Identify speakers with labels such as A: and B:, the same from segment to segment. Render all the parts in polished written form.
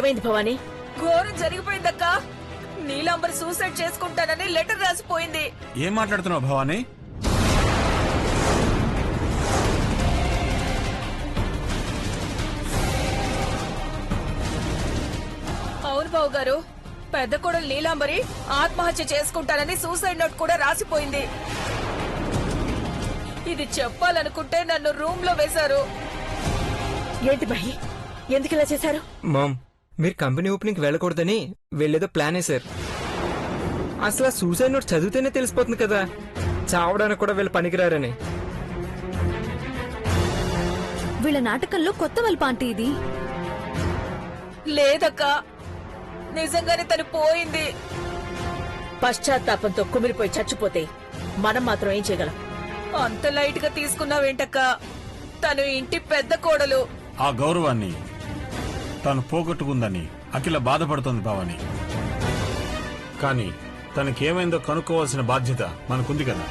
A: ఏమైంది భవానీ?
B: ఘోరం జరిగిపోయిందక్క. నీలాంబర్ సూసైడ్ చేసుకుంటానని లెటర్ రాసిపోయింది.
C: ఏం మాట్లాడుతున్నావు భవానీ?
B: అవును బావు గారు, పెద్ద కొడలు నీలాంబరి ఆత్మహత్య చేసుకుంటానని సూసైడ్ నోట్ కూడా రాసిపోయింది. ఇది చెప్పాలనుకుంటే నన్ను రూమ్ లో వేశారు.
A: ఏంటి మహి, ఎందుకు ఇలా చేశారు?
D: మామ్, మీరు కంపెనీ ఓపెనింగ్ వెళ్ళకూడదని వెళ్ళేదో ప్లాన్ వేశారు. అసలు ఆ సూసైడ్ నోట్ చదివితేనే తెలిసిపోతుంది కదా చావడానికి కూడా వీళ్ళు పనికిరారని.
E: వీళ్ళ నాటకంలో కొత్త వల్పాంటి ఇది.
B: లేదక్క, నిజంగానే తను పోయింది.
A: పశ్చాత్తాపంతో కుమిరిపోయి చచ్చిపోతే మనం మాత్రం ఏం చేయగలం?
B: అంత లైట్ గా తీసుకున్నావేంటక్క? తను ఇంటి పెద్ద కోడలు.
C: ఆ గౌరవాన్ని తను పోగొట్టుకుందని అఖిల బాధపడుతోంది భవానీ. కానీ తనకేమైందో కనుక్కోవాల్సిన బాధ్యత మనకుంది కదా.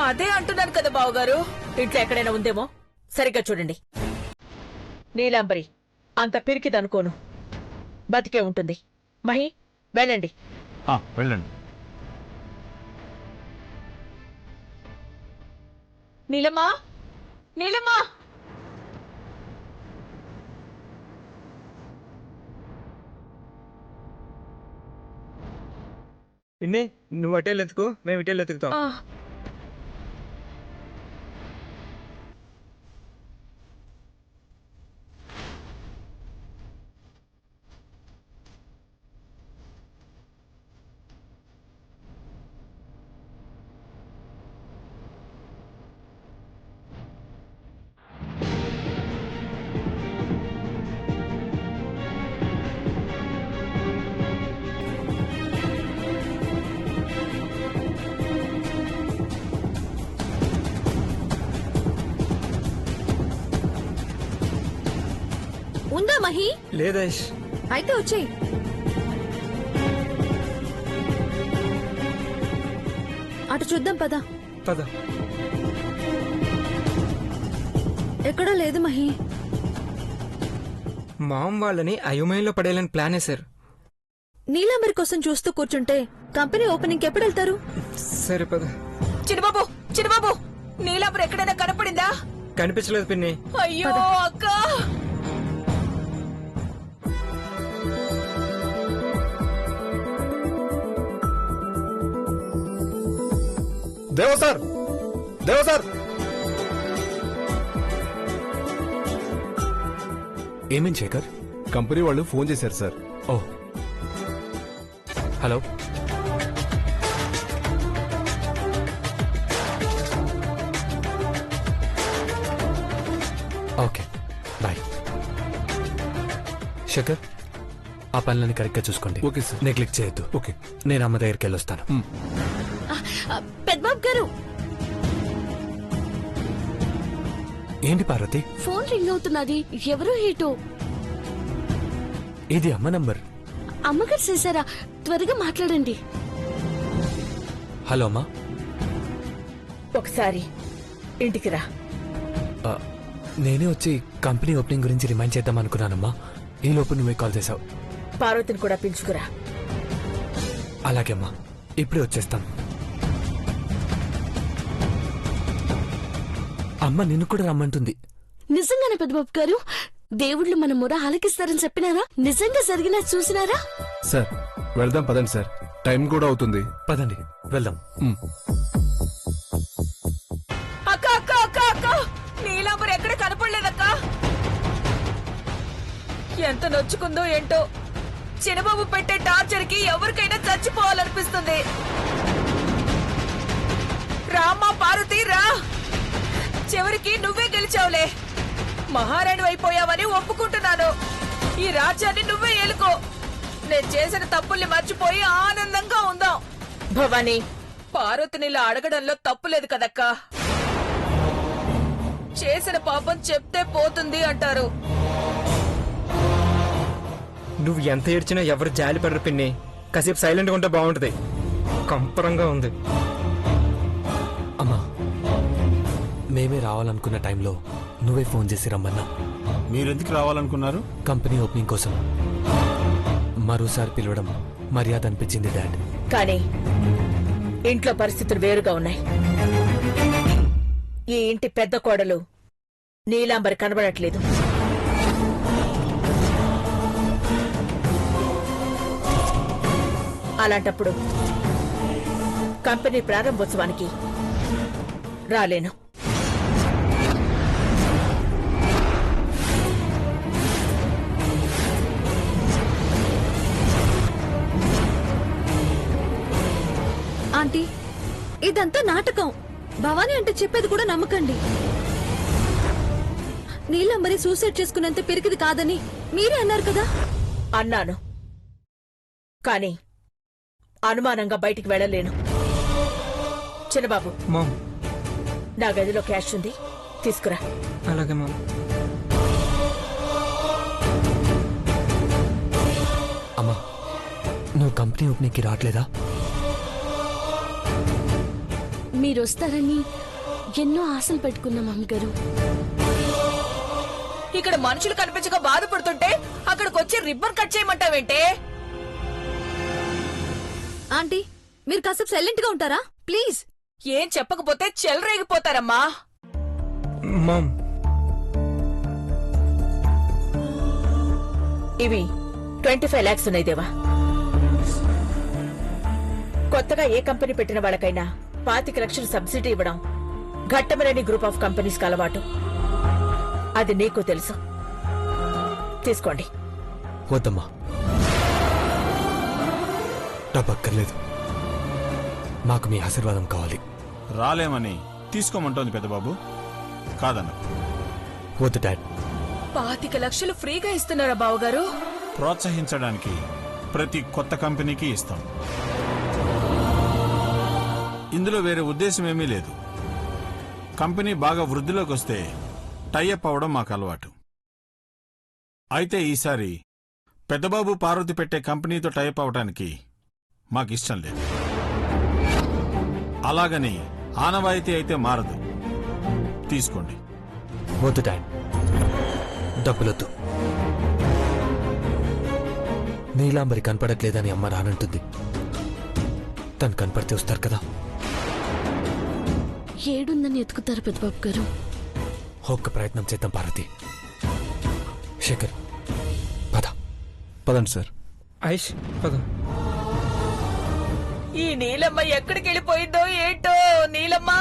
B: అదే అంటున్నాను కదా బావగారు.
A: ఇంట్లో ఎక్కడైనా ఉందేమో సరిగ్గా చూడండి. నీలాంబరి అంత పిరికిదనుకోను, బతికే ఉంటుంది. మహి, వెళ్ళండి.
C: వెళ్ళండి.
B: నీలమా, నీలమా,
D: పిన్ని, నువ్వు అటేళ్ళు ఎత్తుకో, మేము ఇటేళ్ళు ఎత్తుకుతాం.
E: ఉందా మహి?
D: లేదేష్.
E: అయితే వచ్చేయి. అటు చూద్దాం పద.
D: పద.
E: ఎక్కడా లేదు మహి.
D: మామ్ వాళ్ళని అయోమయంలో పడేయాలని ప్లాన్ వేశారు.
E: నీలాంబరి కోసం చూస్తూ కూర్చుంటే కంపెనీ ఓపెనింగ్ ఎప్పుడు వెళ్తారు?
D: సరే పద.
B: చిన్నబాబు, చిన్నబాబు, నీలాంబర్ ఎక్కడైనా కనపడిందా?
D: కనిపించలేదు పిన్ని.
B: అయ్యో అక్క.
F: దేవ సార్, దేవ సార్.
G: ఏమేం శేఖర్?
F: కంపెనీ వాళ్ళు ఫోన్ చేశారు sir.
G: Oh, hello. Okay, bye. Shekhar, ఆ పనులని కరెక్ట్గా చూసుకోండి.
F: Okay sir.
G: నెగ్లెక్ట్ చేయొద్దు.
F: ఓకే.
G: నేను అమ్మ దగ్గరికి వెళ్ళొస్తాను.
E: పెద్దబాబు గారు,
G: ఏంటి పార్వతి?
E: ఫోన్ రింగ్ అవుతున్నది. ఎవరు హీటో?
G: ఇది అమ్మ నంబర్.
E: అమ్మగారు చేశారా? త్వరగా మాట్లాడండి.
G: హలో అమ్మా.
A: ఒకసారి ఇంటికి రా.
G: నేనే వచ్చి కంపెనీ ఓపెనింగ్ గురించి రిమైండ్ చేద్దాం అనుకున్నానమ్మా. ఈ లోపు నువ్వే కాల్ చేసావు.
A: పార్వతిని కూడా పిలుచుకురా.
G: అలాగే అమ్మా, ఇప్పుడే వచ్చేస్తాను. అమ్మ నిన్ను కూడా రమ్మంటుంది.
E: నిజంగానే పెద్దబాబు గారు? దేవుళ్ళు మన మొర ఆలకిస్తారని చెప్పినారా? నిజంగా జరిగినా చూసినారా?
F: సార్ వెళ్దాం పదండి సార్, టైం కూడా అవుతుంది.
G: పదండి వెళ్దాం.
B: అక్క అక్క అక్క అక్క, నీలాంబర్ ఎక్కడ కనపడలేదక్క. ఎంత నొచ్చుకుందో ఏంటో. చిన్నబాబు పెట్టే టార్చర్ కి ఎవరికైనా చచ్చిపోవాలనిపిస్తుంది. రామ్మా పార్వతి, రా. చివరికి నువ్వే గెలిచావులే. మహారాణి అయిపోయావని ఒప్పుకుంటున్నాను. ఈ రాజ్యాన్ని నువ్వే ఏలుకో. నేను చేసిన తప్పుల్ని మర్చిపోయి ఆనందంగా ఉందాం.
A: భవానీ,
B: పార్వతిని ఇలా అడగడంలో తప్పులేదు కదక్కా. చేసిన పాపం చెప్తే పోతుంది అంటారు.
D: నువ్వు ఎంత ఏడ్చినా ఎవరు జాలి పడరు పిన్ని. కాసేపు సైలెంట్గా ఉంటే బాగుంటది. కంపరంగా ఉంది.
G: అమ్మా, మేమే రావాలనుకున్న టైంలో నువ్వే ఫోన్ చేసి రమ్మన్నా.
C: మీరెందుకు రావాలనుకున్నారు?
G: కంపెనీ ఓపెనింగ్ కోసం. మరోసారి పిలవడం మర్యాద అనిపించింది డాడ్.
A: కానీ ఇంట్లో పరిస్థితులు వేరుగా ఉన్నాయి. ఈ ఇంటి పెద్ద కోడలు నీలాంబరి కనబడట్లేదు. అలాంటప్పుడు కంపెనీ ప్రారంభోత్సవానికి రాలేను.
H: ఆంటీ, ఇదంతా నాటకం. భవానీ అంటే చెప్పేది కూడా నమ్మకండి. నీలంబరి సూసైడ్ చేసుకున్నంత పిరికిది కాదని మీరే అన్నారు కదా.
A: అన్నాను, కానీ అనుమానంగా బయటికి వెళ్ళలేను. చిన్నబాబు,
D: మామ్.
A: నా గదిలో క్యాష్ ఉంది, తీసుకురా.
D: అలాగే మామ్.
G: అమ్మా, నువ్వు కంపెనీ ఓపెనింగ్కి రావట్లేదా?
E: మీరొస్తారని ఎన్నో ఆశలు పెట్టుకున్నాం అమ్మగారు.
B: ఇక్కడ మనుషులు కనిపించక బాధపడుతుంటే అక్కడికొచ్చి రిబ్బన్ కట్ చేయమంటావేంటే?
H: ఆంటీ, మీరు కాసేపు సైలెంట్ గా ఉంటారా ప్లీజ్?
B: ఏం చెప్పకపోతే చెలరేగిపోతారమ్మా.
D: మామ్,
A: ఇవి 25 lakhs ఉన్నాయి దేవా. కొత్తగా ఏ కంపెనీ పెట్టిన వాళ్ళకైనా 25 లక్షలు సబ్సిడీ ఇవ్వడం ఘట్టమనేని గ్రూప్ ఆఫ్ కంపెనీస్ కి అలవాటు. అది నీకు తెలుసు. తీసుకోండి.
G: వద్దమ్మా, డబ్బు అక్కర్లేదు. మాకు మీ ఆశీర్వాదం కావాలి.
C: రాలేమని తీసుకోమంటోంది పెద్దబాబు, కాదన్న.
G: వద్దు డాడ్.
B: 25 లక్షలు ఫ్రీగా ఇస్తున్నారా బావగారు?
C: ప్రోత్సహించడానికి ప్రతి కొత్త కంపెనీకి ఇస్తాం. ఇందులో వేరే ఉద్దేశం ఏమీ లేదు. కంపెనీ బాగా వృద్ధిలోకి వస్తే టైఅప్ అవడం మాకు అలవాటు. అయితే ఈసారి పెద్దబాబు పార్వతి పెట్టే కంపెనీతో టైఅప్ అవడానికి మాకిష్టం లేదు. అలాగని ఆనవాయితీ అయితే మారదు. తీసుకోండి.
G: వద్దు డాడ్, డబ్బులొద్దు. నీలాంబరి కనపడట్లేదని అమ్మ రానంటుంది. తను కనపడితే వస్తారు కదా.
E: ఏడుందని ఎత్తుకుతారు పెద్దబాబు గారు.
G: ఒక్క ప్రయత్నం చేద్దాం పార్వతి. శేఖర్, పద.
F: పదండి సార్.
D: ఐష్ పద.
B: ఈ నీలమ్మ ఎక్కడికి వెళ్ళిపోయిందో ఏంటో. నీలమ్మా,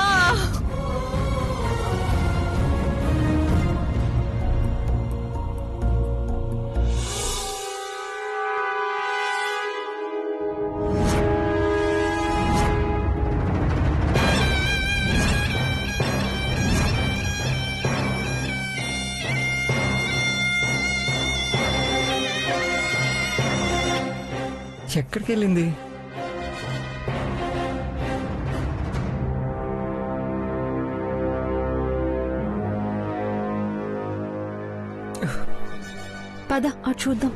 D: ఎక్కడికి వెళ్ళింది?
H: పద అటు చూద్దాం.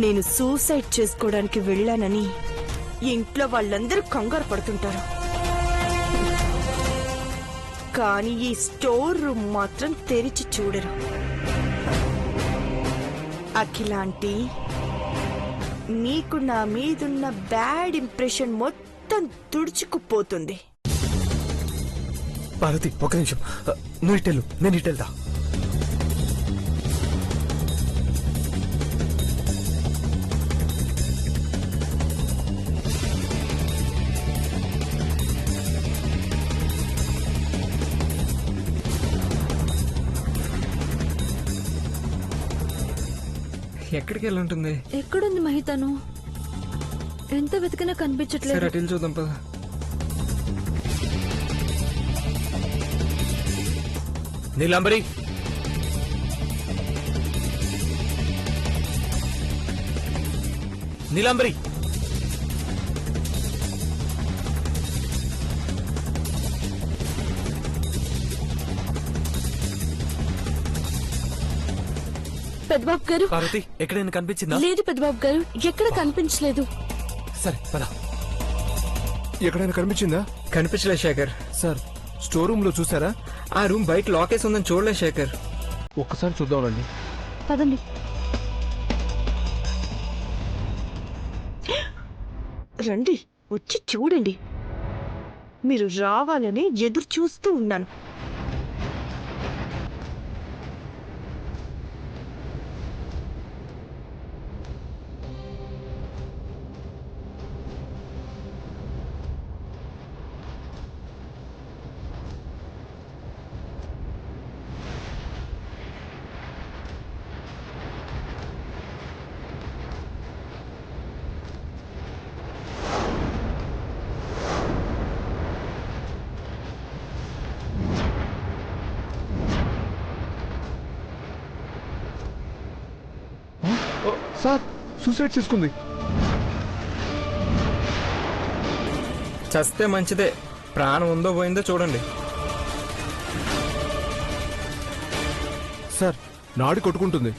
I: నేను సూసైడ్ చేసుకోవడానికి వెళ్ళానని ఇంట్లో వాళ్ళందరూ కంగారు పడుతుంటారు, కానీ ఈ స్టోర్ రూమ్ మాత్రం తెరిచి చూడరు. అఖిలాంటి, నీకు నా మీదున్న బ్యాడ్ ఇంప్రెషన్ మొత్తం తుడుచుకుపోతుంది.
G: పార్వతి, ఒక నిమిషం. నువ్వు ఇటెళ్ళు, నేను ఇటెళ్తా.
D: ఎక్కడికి వెళ్ళి ఉంటుంది?
H: ఎక్కడుంది మహితను? ఎంత వెతికినా
D: సరే
H: కనిపించట్లేదు.
D: అటు వెళ్ళి చూద్దాం పద.
G: నీలాంబరి, నీలాంబరి.
E: పెద్దబాబు గారు.
G: పార్వతి, ఎక్కడైనా కనిపించిందా?
E: లేదు పెద్దబాబు గారు, ఎక్కడ కనిపించలేదు.
G: సరే పద.
F: ఎక్కడైనా కనిపించిందా?
D: కనిపించలేదు శేఖర్.
F: సార్ స్టోర్ రూమ్ లో చూసారా?
D: ఆ రూమ్ బయట లాకేసి ఉందని చూడలేదు శేఖర్.
F: ఒక్కసారి చూద్దాం రండి.
H: పదండి.
I: రండి, వచ్చి చూడండి. మీరు రావాలని ఎదురు చూస్తూ ఉన్నాను.
F: సార్ సూసైడ్ చేసుకుంది.
D: చస్తే మంచిదే. ప్రాణం ఉందో పోయిందో చూడండి.
F: సార్ నాడి కొట్టుకుంటుంది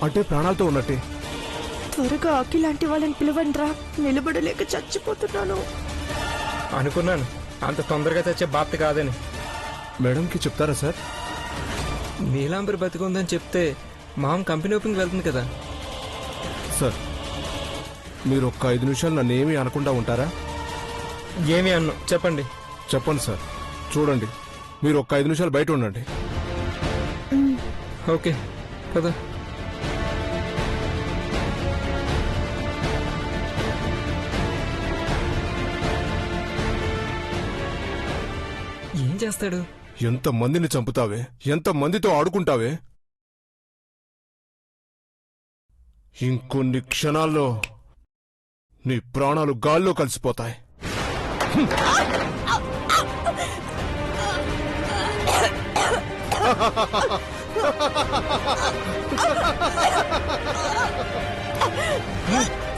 F: అంటే ప్రాణాలతో ఉన్నట్టే.
I: త్వరగా అఖిలాంటి వాళ్ళని పిలవండ్రా, నిలబడలేక చచ్చిపోతున్నాను.
D: అనుకున్నాను అంత తొందరగా తెచ్చే బాప్తి కాదని.
F: మేడంకి చెప్తారా సార్?
D: నీలాంబరి బతికుందని చెప్తే మామ కంపెనీ ఓపెనింగ్ వెళ్తుంది కదా.
F: సార్ మీరు ఒక్క 5 నిమిషాలు నన్ను ఏమీ అనకుండా ఉంటారా?
D: ఏమి అన్ను చెప్పండి.
F: చెప్పండి సార్. చూడండి, మీరు ఒక్క 5 నిమిషాలు బయట ఉండండి.
D: ఓకే కదా. ఏం చేస్తాడు?
F: ఎంత మందిని చంపుతావే, ఎంత మందితో ఆడుకుంటావే. ఇంకొన్ని క్షణాల్లో నీ ప్రాణాలు గాల్లో కలిసిపోతాయి.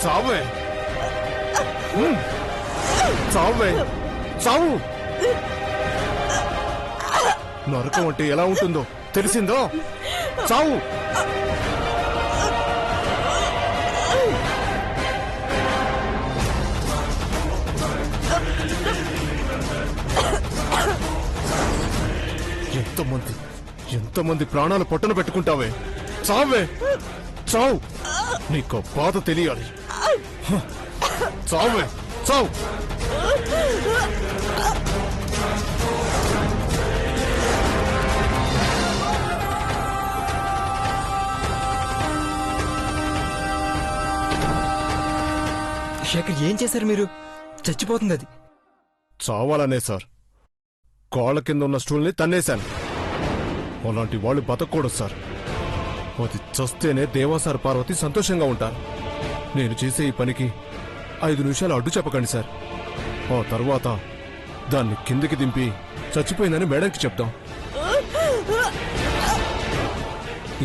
F: చావే, చావే, చావు. నరకం అంటే ఎలా ఉంటుందో తెలిసిందో? చావు. ఎంతమంది ప్రాణాలు పొట్టన పెట్టుకుంటావే. చావే, చావు. నీకు బాధ తెలియాలి. చావే, చావు.
D: శేఖర్ ఏం చేశారు మీరు? చచ్చిపోతుంది అది.
F: చావాలనే సార్ కాళ్ళ కింద ఉన్న స్టూల్ని తన్నేశాను. అలాంటి వాళ్ళు బతకూడదు సార్. అది చస్తేనే దేవాసార్ పార్వతి సంతోషంగా ఉంటారు. నేను చేసే ఈ పనికి 5 నిమిషాలు అడ్డు చెప్పకండి సార్. ఆ తర్వాత దాన్ని కిందికి దింపి చచ్చిపోయిందని మేడంకి చెప్తాం.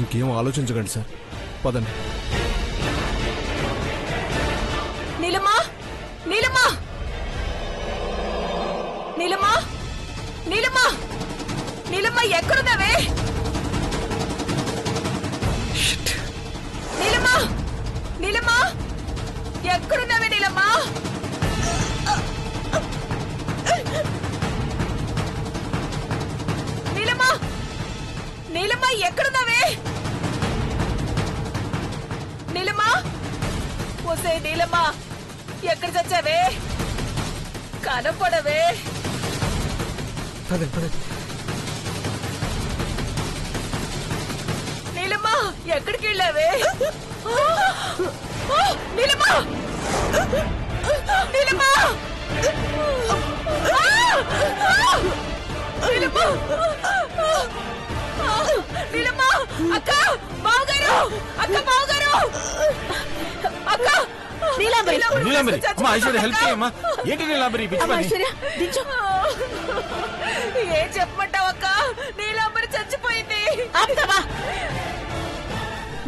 F: ఇంకేం ఆలోచించకండి సార్. పదండి.
B: నీలమ్మా, నీలమ్మా, నీలమ్మా, నీలమ్మా, నీలమ్మా ఎక్కడున్నావే? నీలమ్మా, నీలమ్మా ఎక్కడున్నావే? నీలమ్మా, నీలమ్మా, నీలమ్మా ఎక్కడున్నావే? నీలమ్మా, ఒసే నీలమ్మా ఎక్కడ చచ్చావే? కనపడవే?
D: పదండి పదండి.
B: నీలమ్మా ఎక్కడికి వెళ్ళావే? నీలమ్మా, నీలమ్మా, నీలమ్మా, నీలమ్మా, అక్క బావగారు, అక్క బావగారు, అక్క
A: నీలాంబరి,
C: నీలాంబరి, అమ్మా ఐశ్వర్య హెల్ప్ చేయమ్మా. ఏంటి నీలాంబరి పిచ్చి
A: అమ్మా
C: పని?
A: ఐశ్వర్య దించు.
B: ఏం చెప్పమంటావు అక్క? నీలాంబరి చచ్చిపోయింది.
A: ఆపుతావా?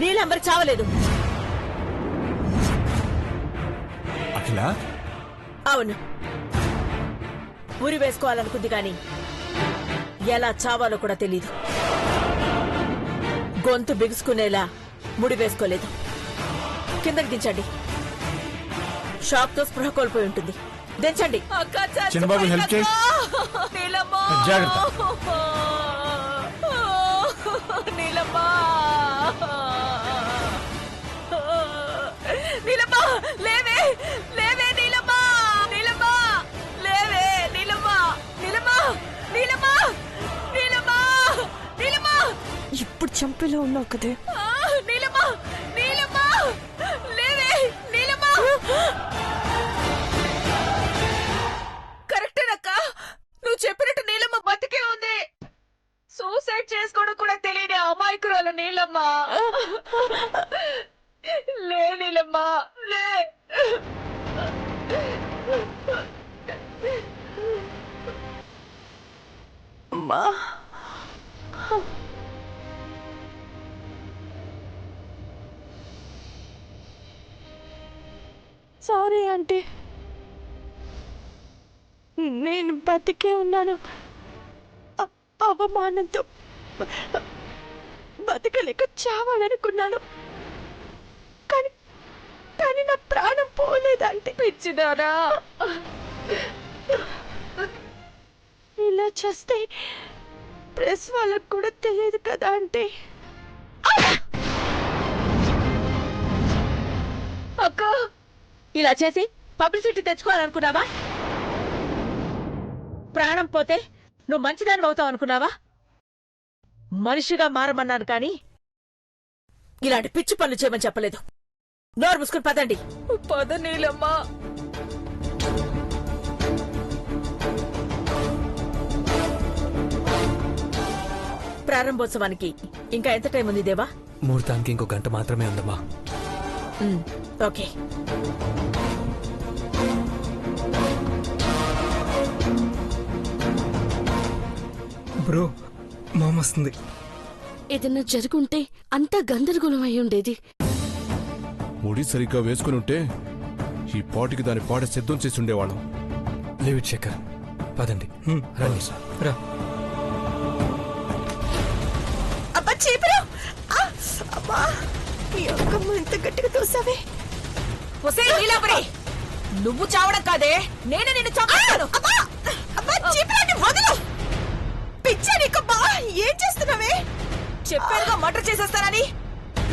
A: నీలాంబరి చావలేదు.
C: అఖిల,
A: అవును, ఉరి వేసుకోవాలనుకుంది కానీ ఎలా చావాలో కూడా తెలీదు. గొంతు బిగుసుకునేలా ముడి వేసుకోలేదు. కిందకి దించండి. షాక్ తో స్పృహ కోల్పోయి ఉంటుంది. దించండి.
B: అక్క
C: చిన్నబాబు హెల్ప్ చేయి.
B: నీలమ్మ
C: జాగ్రత్త.
B: నీలమ్మ నీలమ్మ లేవే లేవే నీలమ్మ నీలమ్మ లేవే నీలమ్మ నీలమ్మ నీలమ్మ నీలమ్మ నీలమ్మ
I: ఇప్పుడు చంపేలా ఉన్నావు కదే.
B: నీలమ్మ నీలమ్మ లేవే నీలమ్మ. కరెక్టేనక్క, నువ్వు చెప్పినట్టు నీలమ్మ బతికే ఉంది. సూసైడ్ చేసుకోవడం కూడా తెలియని అమాయకురాలు నీలమ్మ. లే నీలమ్మ లే.
I: అమ్మా సారీ ఆంటీ, నేను బతికే ఉన్నాను. అవమానంతో బతకలేక చావాలనుకున్నాను, కానీ కానీ నా ప్రాణం పోలేదంటే.
B: పిచ్చిదారా,
I: ఇలా చేస్తే ప్రెస్ వాళ్ళకు కూడా తెలియదు కదా అంటే.
B: అక్క
A: ఇలా చేసి పబ్లిసిటీ తెచ్చుకోవాలనుకున్నావా? ప్రాణం పోతే నువ్వు మంచిదాని అవుతావు అనుకున్నావా? మనిషిగా మారమన్నాను కానీ ఇలాంటి పిచ్చి పనులు చేయమని చెప్పలేదు. నోరు మూసుకుని పదండి.
B: పద నీలమ్మ.
A: ప్రారంభోత్సవానికి ఇంకా ఎంత టైం ఉంది దేవా?
G: ముహూర్తానికి ఇంకో గంట మాత్రమే ఉందమ్మా.
A: ఓకే.
D: బ్రో మామ వస్తుంది.
E: ఏదైనా జరుగుంటే అంతా గందరగోళం అయి ఉండేది.
F: ముడి సరిగ్గా వేసుకుని ఉంటే ఈ పాటికి దాని పాట సిద్ధం చేసి ఉండేవాళ్ళం.
G: లీవ్ ఇట్ శేఖర్, పదండి. రండి సార్.
D: రా.
I: అబ్బా చీపురు! అబ్బా ఈ అక్కమ్మ ఎంత గట్టిగా తోసావే.
B: ఒసే నీలాంబరి, నువ్వు చావడం కాదే, నేనే నిన్ను చంపేస్తాను.
I: అబ్బా చీపురాన్ని వదలు! పిచ్చా నీకబ్బా, ఏం చేస్తున్నావే?
B: చెప్పానుగా మర్డర్ చేసేస్తానని.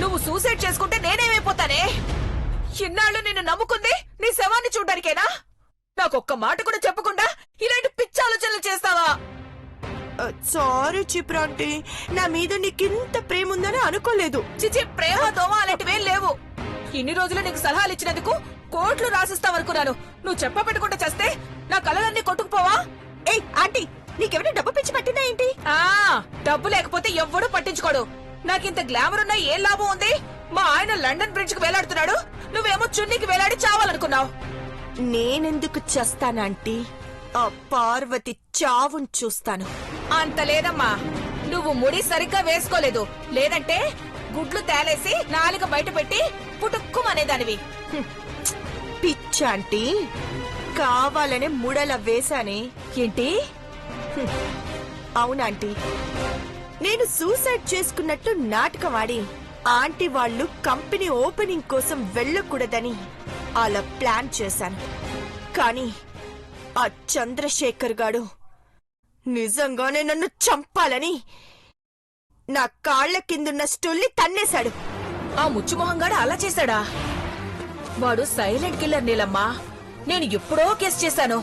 B: నువ్వు సూసైడ్ చేసుకుంటే నేనేమైపోతానే? ఇన్నాళ్ళు నిన్ను నమ్ముకుంది నీ శవాన్ని చూడ్డానికేనా? నాకొక్క మాట కూడా చెప్పకుండా ఇలాంటి పిచ్చి ఆలోచనలు చేస్తావా?
I: సారీ చీపురాంటీ, నా మీద నీకింత ప్రేమ ఉందని అనుకోలేదు.
B: చిచి, ప్రేమ దోమ అలాంటివేం లేవు. ఇన్ని రోజులు నీకు సలహాలు ఇచ్చినందుకు కోట్లు రాసిస్తావనుకున్నాను. నువ్వు చెప్పబెట్టకుండా చేస్తే నా కళలన్నీ కొట్టుకుపోవా?
I: ఏయ్ ఆంటీ, నీకెవరైనా డబ్బు పిచ్చి పట్టినా ఏంటి?
B: డబ్బు లేకపోతే ఎవ్వడూ పట్టించుకోడు. నాకింత గ్లామర్ ఉన్నా ఏం లాభం ఉంది? మా ఆయన లండన్ బ్రిడ్జ్ కు వేలాడుతున్నాడు, నువ్వేమో చున్నీకి వేలాడి చావాలనుకున్నావు.
I: నేనెందుకు చేస్తానంటీ? ఆ పార్వతి చావును చూస్తాను.
B: అంత లేదమ్మా, నువ్వు ముడి సరిగ్గా వేసుకోలేదు. లేదంటే గుడ్లు తేలేసి నాలుక బయట పెట్టి పుటుక్కుమనేదానివి.
I: పిచ్చాంటీ, కావాలనే ముడల వేశానే.
B: ఏంటి?
I: అవునాంటీ, నేను సూసైడ్ చేసుకున్నట్టు నాటకం ఆడి ఆంటీ వాళ్ళు కంపెనీ ఓపెనింగ్ కోసం వెళ్ళకూడదని అలా ప్లాన్ చేశాను. కానీ ఆ చంద్రశేఖర్ గాడు నిజంగానే నన్ను చంపాలని నా కాళ్ల కిందున్న స్టూల్ని తన్నేశాడు.
B: ఆ ముచ్చుమొహంగాడు అలా చేశాడా? వాడు సైలెంట్ కిల్లర్ నీలమ్మా. నేను ఎప్పుడో కేసు చేశాను.